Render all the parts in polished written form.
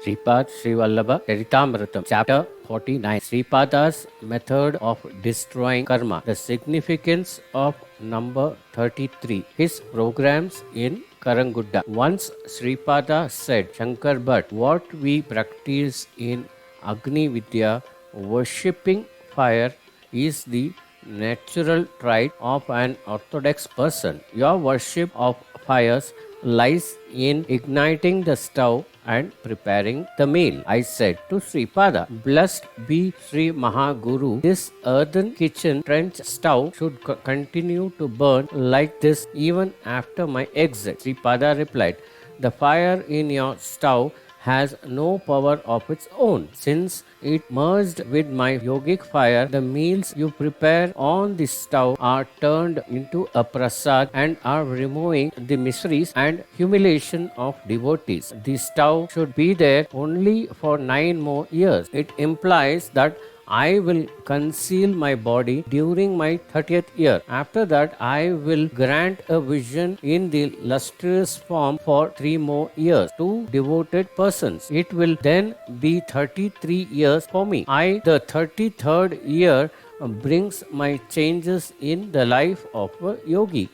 Sripada Srivallabha Charithamrutham, Chapter 49. Sripada's Method of Destroying Karma. The Significance of Number 33. His Programs in Karangudda. Once Sripada said, Shankar Bhatt, what we practice in Agni Vidya, worshipping fire, is the natural trait of an orthodox person. Your worship of fires lies in igniting the stove and preparing the meal. I said to Sripada, blessed be Sri Mahaguru, this earthen kitchen trench stove should continue to burn like this even after my exit. Sripada replied, the fire in your stove has no power of its own. Since it merged with my yogic fire, the meals you prepare on the stove are turned into a prasad and are removing the miseries and humiliation of devotees. The stove should be there only for 9 more years. It implies that I will conceal my body during my 30th year. After that, I will grant a vision in the lustrous form for 3 more years to devoted persons. It will then be 33 years for me. The 33rd year, brings my changes in the life of a yogi.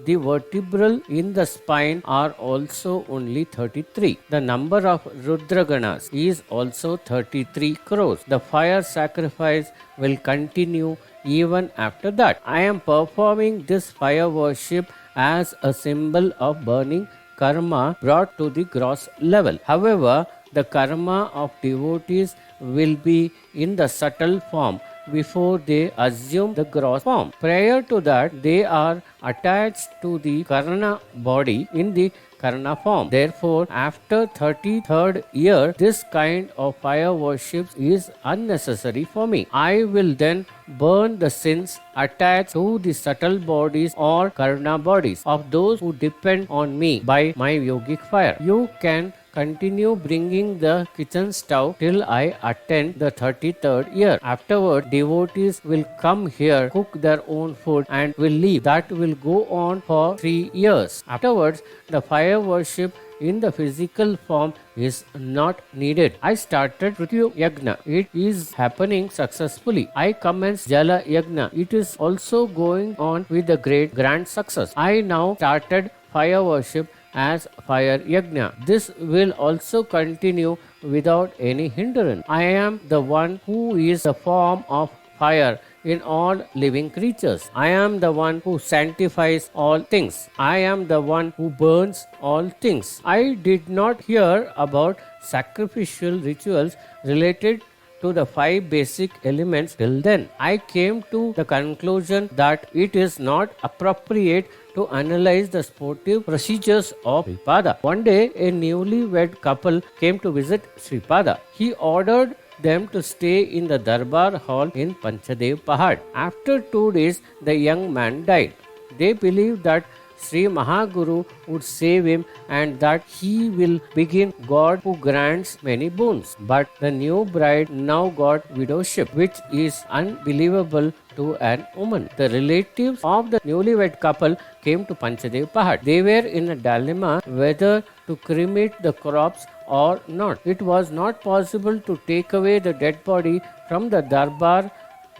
The vertebrae in the spine are also only 33. The number of Rudraganas is also 33 crores. The fire sacrifice will continue even after that. I am performing this fire worship as a symbol of burning karma brought to the gross level. However, the karma of devotees will be in the subtle form before they assume the gross form. Prior to that, they are attached to the Karna body in the Karna form. Therefore, after 33rd year, this kind of fire worship is unnecessary for me. I will then burn the sins attached to the subtle bodies or Karna bodies of those who depend on me by my yogic fire. You can continue bringing the kitchen stove till I attend the 33rd year. Afterward, devotees will come here, cook their own food and will leave. That will go on for 3 years. Afterwards, the fire worship in the physical form is not needed. I started Prithvi Yagna. It is happening successfully. I commenced Jala Yagna. It is also going on with a grand success. I now started fire worship as fire yajna. This will also continue without any hindrance. I am the one who is the form of fire in all living creatures. I am the one who sanctifies all things. I am the one who burns all things. I did not hear about sacrificial rituals related to the 5 basic elements till then. I came to the conclusion that it is not appropriate to analyze the sportive procedures of Sripada. One day, a newlywed couple came to visit Sripada. He ordered them to stay in the Darbar hall in Panchadev Pahad. After 2 days, the young man died. They believed that Sri Mahaguru would save him and that he will begin God who grants many boons. But the new bride now got widowship, which is unbelievable to an woman. The relatives of the newlywed couple came to Panchadev Pahad. They were in a dilemma whether to cremate the corpse or not. It was not possible to take away the dead body from the Darbar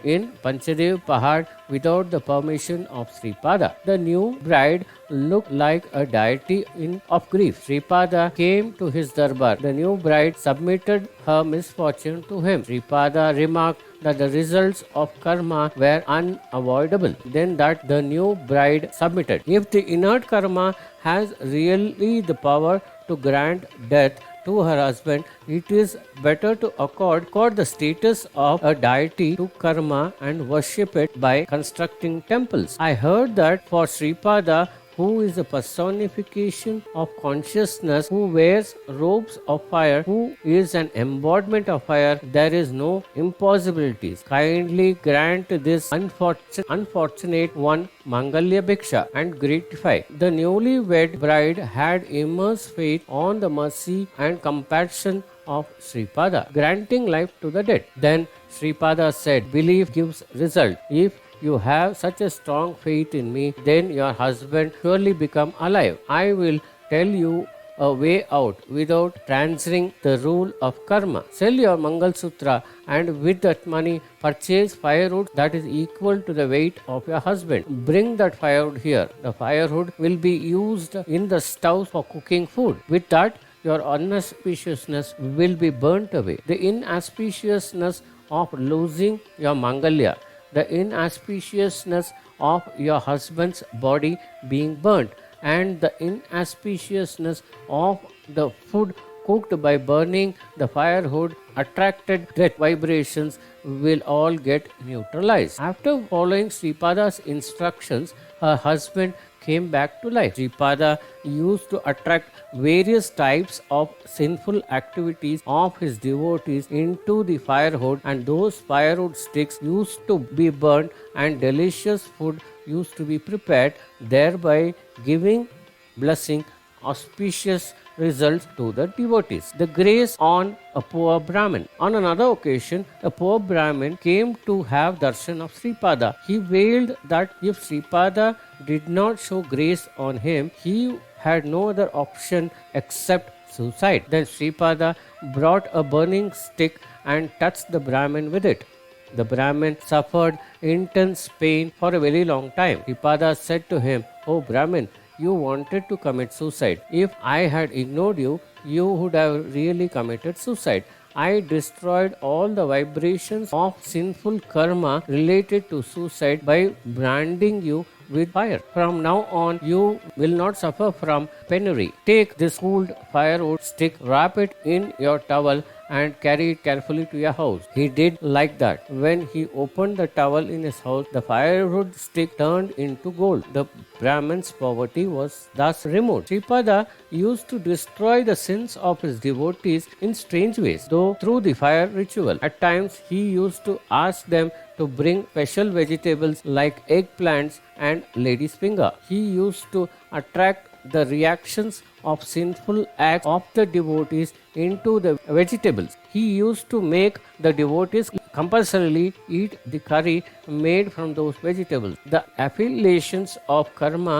in Panchadev Pahad without the permission of Sripada. The new bride looked like a deity of grief. Sripada came to his darbar. The new bride submitted her misfortune to him. Sripada remarked that the results of karma were unavoidable. Then that the new bride submitted. If the inert karma has really the power to grant death to her husband, it is better to accord the status of a deity to karma and worship it by constructing temples. I heard that for Sripada, who is a personification of consciousness, who wears robes of fire, who is an embodiment of fire, there is no impossibilities. Kindly grant this unfortunate one Mangalya Bhiksha and gratify. The newlywed bride had immense faith on the mercy and compassion of Sripada, granting life to the dead. Then Sripada said, belief gives result. If you have such a strong faith in me, then your husband surely become alive. I will tell you a way out without transgressing the rule of karma. Sell your Mangal Sutra and with that money purchase firewood that is equal to the weight of your husband. Bring that firewood here. The firewood will be used in the stove for cooking food. With that, your unauspiciousness will be burnt away. The inauspiciousness of losing your Mangalya, the inauspiciousness of your husband's body being burnt, and the inauspiciousness of the food cooked by burning the firewood attracted death vibrations will all get neutralized. After following Sripada's instructions, her husband came back to life. Sripada used to attract various types of sinful activities of his devotees into the firewood, and those firewood sticks used to be burnt and delicious food used to be prepared, thereby giving blessing auspicious results to the devotees. The grace on a poor Brahmin. On another occasion, a poor Brahmin came to have darshan of Sripada. He wailed that if Sripada did not show grace on him, he had no other option except suicide. Then Sripada brought a burning stick and touched the Brahmin with it. The Brahmin suffered intense pain for a very long time. Sripada said to him, "O Brahmin, you wanted to commit suicide. If I had ignored you, you would have really committed suicide. I destroyed all the vibrations of sinful karma related to suicide by branding you with fire. From now on, you will not suffer from penury. Take this cooled firewood stick, wrap it in your towel, and carry it carefully to your house." He did like that. When he opened the towel in his house, the firewood stick turned into gold. The Brahmin's poverty was thus removed. Sripada used to destroy the sins of his devotees in strange ways, though through the fire ritual. At times, he used to ask them to bring special vegetables like eggplants and lady's finger. He used to attract the reactions of sinful acts of the devotees into the vegetables. He used to make the devotees compulsorily eat the curry made from those vegetables. The affiliations of karma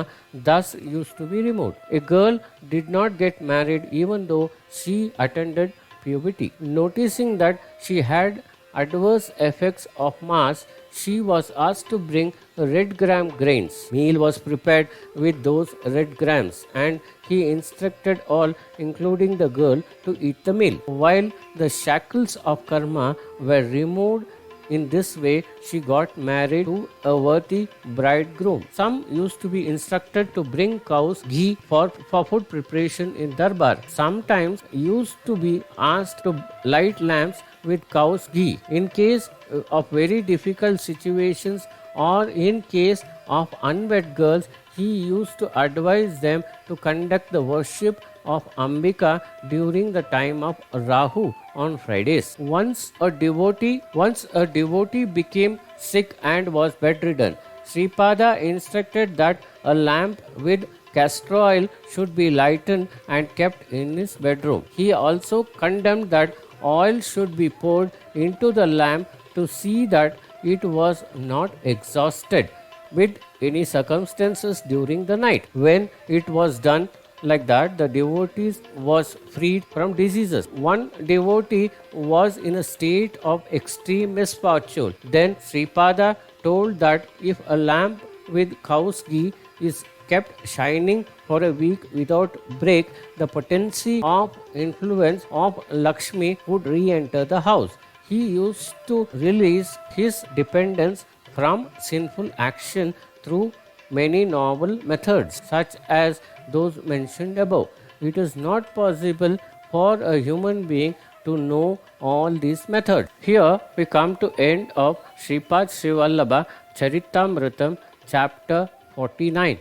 thus used to be removed. A girl did not get married even though she attended puberty. Noticing that she had adverse effects of mass, she was asked to bring red gram grains. Meal was prepared with those red grams, and he instructed all, including the girl, to eat the meal. While the shackles of karma were removed in this way, she got married to a worthy bridegroom. Some used to be instructed to bring cow's ghee for food preparation in darbar. Sometimes used to be asked to light lamps with cow's ghee. In case of very difficult situations or in case of unwed girls, he used to advise them to conduct the worship of Ambika during the time of Rahu on Fridays. Once a devotee became sick and was bedridden. Sripada instructed that a lamp with castor oil should be lighted and kept in his bedroom. He also condemned that oil should be poured into the lamp to see that it was not exhausted with any circumstances during the night. When it was done like that, the devotee was freed from diseases. One devotee was in a state of extreme misfortune. Then Sripada told that if a lamp with cow's ghee is kept shining for a week without break, the potency of influence of Lakshmi would re-enter the house. He used to release his dependence from sinful action through many novel methods, such as those mentioned above. It is not possible for a human being to know all these methods. Here we come to end of Sripada Srivallabha Charithamrutham, chapter 49.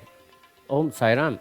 Om Sai Ram.